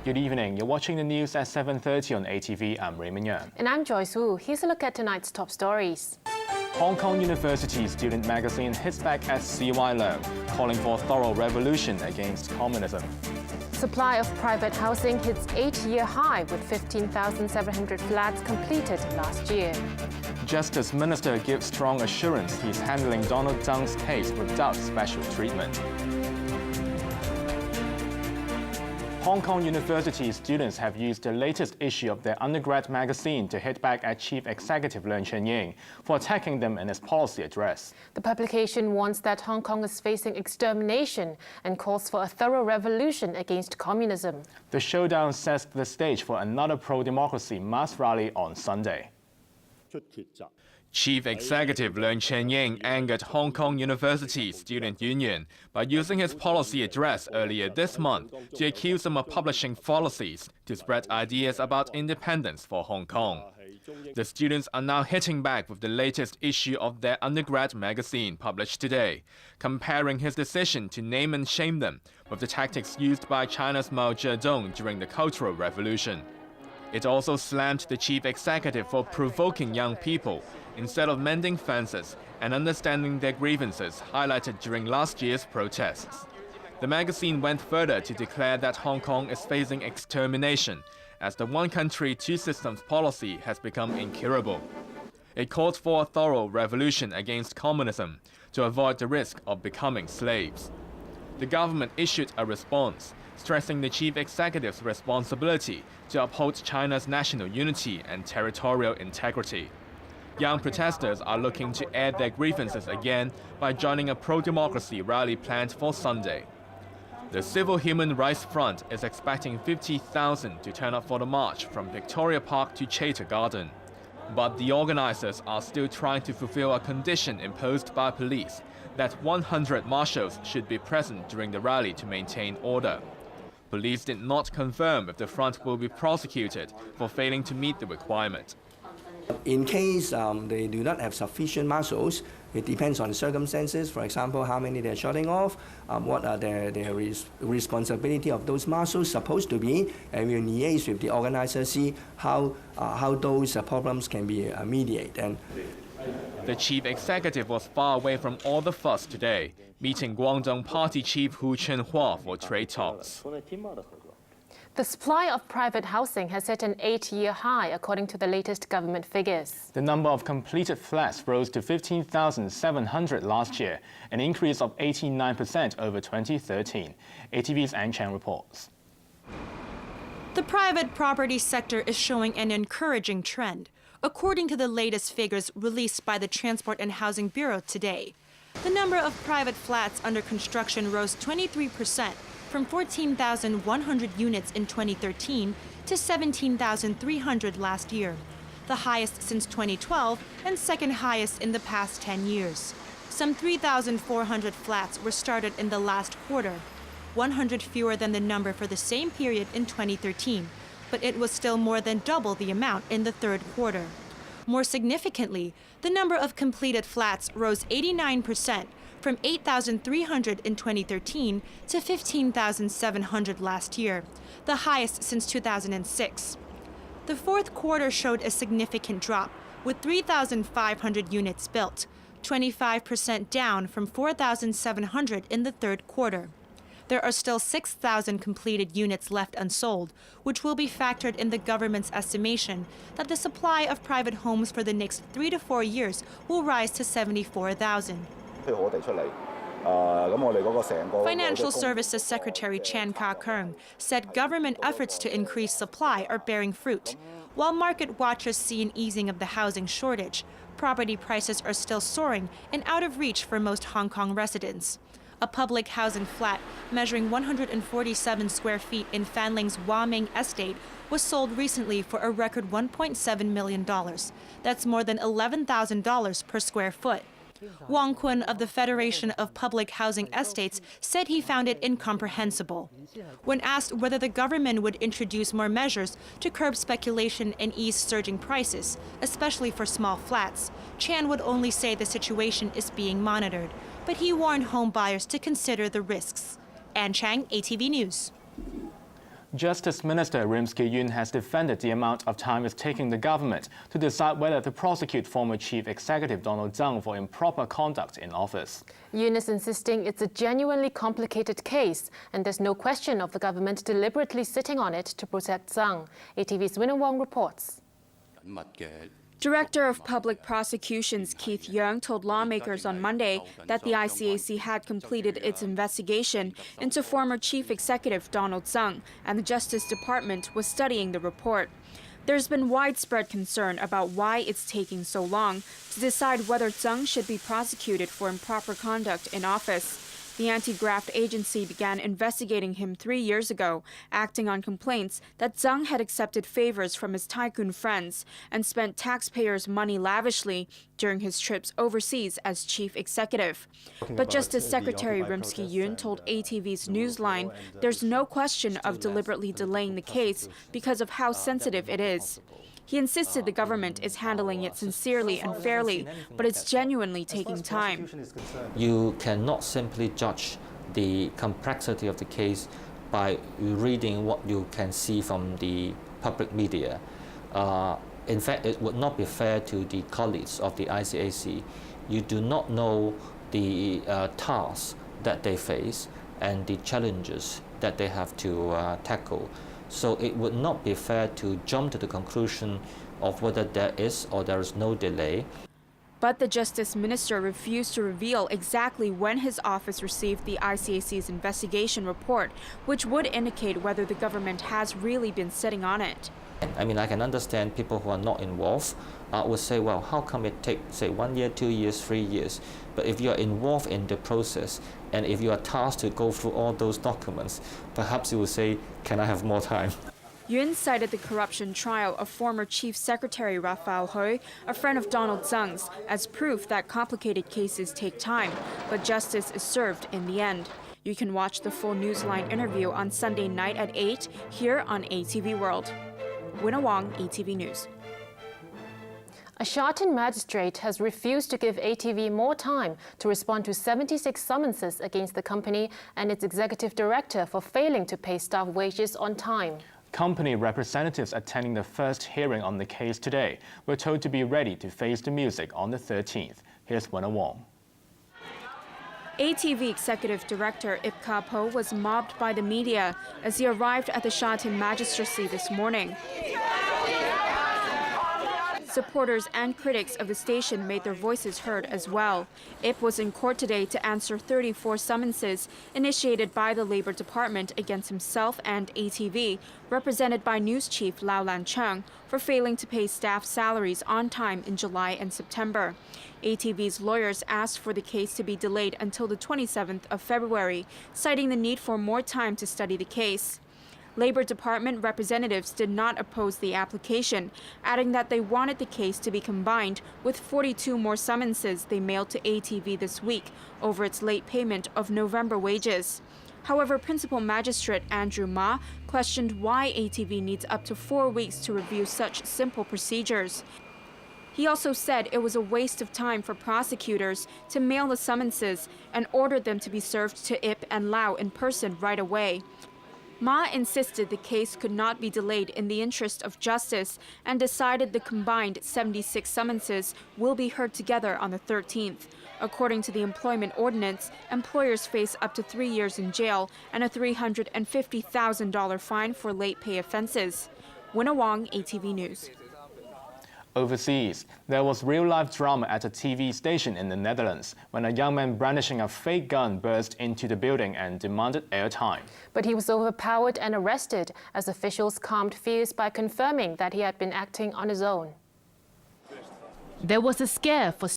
Good evening. You're watching the news at 7:30 on ATV. I'm Raymond Yeung. And I'm Joyce Wu. Here's a look at tonight's top stories. Hong Kong University student magazine hits back at CY Leung, calling for a thorough revolution against communism. Supply of private housing hits 8-year high with 15,700 flats completed last year. Justice Minister gives strong assurance he's handling Donald Tsang's case without special treatment. Hong Kong University students have used the latest issue of their undergrad magazine to hit back at Chief Executive Yeung for attacking them in his policy address. The publication warns that Hong Kong is facing extermination and calls for a thorough revolution against communism. The showdown sets the stage for another pro-democracy mass rally on Sunday. Chief Executive Yeung angered Hong Kong University Student Union by using his policy address earlier this month to accuse them of publishing fallacies to spread ideas about independence for Hong Kong. The students are now hitting back with the latest issue of their undergrad magazine published today, comparing his decision to name and shame them with the tactics used by China's Mao Zedong during the Cultural Revolution. It also slammed the chief executive for provoking young people instead of mending fences and understanding their grievances highlighted during last year's protests. The magazine went further to declare that Hong Kong is facing extermination as the one country, two systems policy has become incurable. It called for a thorough revolution against communism to avoid the risk of becoming slaves. The government issued a response, stressing the chief executive's responsibility to uphold China's national unity and territorial integrity. Young protesters are looking to air their grievances again by joining a pro-democracy rally planned for Sunday. The Civil Human Rights Front is expecting 50,000 to turn up for the march from Victoria Park to Chater Garden. But the organizers are still trying to fulfill a condition imposed by police that 100 marshals should be present during the rally to maintain order. Police did not confirm if the front will be prosecuted for failing to meet the requirement. In case they do not have sufficient marshals, it depends on the circumstances. For example, how many they're shutting off, what are their responsibility of those marshals supposed to be, and we'll liaise with the organizers, see how those problems can be mediated. The chief executive was far away from all the fuss today, meeting Guangdong Party chief Hu Chenhua for trade talks. The supply of private housing has hit an 8-year high, according to the latest government figures. The number of completed flats rose to 15,700 last year, an increase of 89% over 2013. ATV's An Chang reports. The private property sector is showing an encouraging trend, according to the latest figures released by the Transport and Housing Bureau today. The number of private flats under construction rose 23%, from 14,100 units in 2013 to 17,300 last year, the highest since 2012 and second highest in the past 10 years. Some 3,400 flats were started in the last quarter, 100 fewer than the number for the same period in 2013, but it was still more than double the amount in the third quarter. More significantly, the number of completed flats rose 89%, from 8,300 in 2013 to 15,700 last year, the highest since 2006. The fourth quarter showed a significant drop, with 3,500 units built, 25% down from 4,700 in the third quarter. There are still 6,000 completed units left unsold, which will be factored in the government's estimation that the supply of private homes for the next 3 to 4 years will rise to 74,000. Financial Services Secretary Chan Ka-keung said government efforts to increase supply are bearing fruit. While market watchers see an easing of the housing shortage, property prices are still soaring and out of reach for most Hong Kong residents. A public housing flat measuring 147 square feet in Fanling's Wah-ming estate was sold recently for a record $1.7 million. That's more than $11,000 per square foot. Wong Kun of the Federation of Public Housing Estates said he found it incomprehensible. When asked whether the government would introduce more measures to curb speculation and ease surging prices, especially for small flats, Chan would only say the situation is being monitored, but he warned home buyers to consider the risks. An Chang, ATV News. Justice Minister Yeung has defended the amount of time it's taking the government to decide whether to prosecute former Chief Executive Donald Leung for improper conduct in office. Yeung is insisting it's a genuinely complicated case, and there's no question of the government deliberately sitting on it to protect Leung. ATV's Wong reports. Director of Public Prosecutions Yeung told lawmakers on Monday that the ICAC had completed its investigation into former Chief Executive Donald Leung, and the Justice Department was studying the report. There's been widespread concern about why it's taking so long to decide whether Leung should be prosecuted for improper conduct in office. The anti-graft agency began investigating him 3 years ago, acting on complaints that Leung had accepted favors from his tycoon friends and spent taxpayers' money lavishly during his trips overseas as chief executive. But Justice Secretary Yeung told ATV's Newsline there's no question of deliberately delaying the case because of how sensitive it is. He insisted the government is handling it sincerely and fairly, but it's genuinely taking time. You cannot simply judge the complexity of the case by reading what you can see from the public media. In fact, it would not be fair to the colleagues of the ICAC. You do not know the tasks that they face and the challenges that they have to tackle. So it would not be fair to jump to the conclusion of whether there is or there is no delay. But the Justice Minister refused to reveal exactly when his office received the ICAC's investigation report, which would indicate whether the government has really been sitting on it. I mean, I can understand people who are not involved would say, well, how come it takes, say, 1 year, 2 years, 3 years? But if you are involved in the process, and if you are tasked to go through all those documents, perhaps you will say, can I have more time? Yeung cited the corruption trial of former Chief Secretary Raphael Hui, a friend of Donald Leung's, as proof that complicated cases take time, but justice is served in the end. You can watch the full Newsline interview on Sunday night at 8 here on ATV World. Wong, ATV News. A Sha Tin magistrate has refused to give ATV more time to respond to 76 summonses against the company and its executive director for failing to pay staff wages on time. Company representatives attending the first hearing on the case today were told to be ready to face the music on the 13th. Here's Wong. ATV Executive Director Ip Ka Po was mobbed by the media as he arrived at the Sha Tin Magistracy this morning. Supporters and critics of the station made their voices heard as well. Ip was in court today to answer 34 summonses initiated by the Labor Department against himself and ATV, represented by News Chief Lau Lan Chung, for failing to pay staff salaries on time in July and September. ATV's lawyers asked for the case to be delayed until the 27th of February, citing the need for more time to study the case. Labor Department representatives did not oppose the application, adding that they wanted the case to be combined with 42 more summonses they mailed to ATV this week over its late payment of November wages. However, Principal Magistrate Andrew Ma questioned why ATV needs up to 4 weeks to review such simple procedures. He also said it was a waste of time for prosecutors to mail the summonses and ordered them to be served to Ip and Lau in person right away. Ma insisted the case could not be delayed in the interest of justice and decided the combined 76 summonses will be heard together on the 13th. According to the employment ordinance, employers face up to 3 years in jail and a $350,000 fine for late pay offenses. Wong, ATV News. Overseas, there was real-life drama at a TV station in the Netherlands when a young man brandishing a fake gun burst into the building and demanded airtime. But he was overpowered and arrested as officials calmed fears by confirming that he had been acting on his own. There was a scare for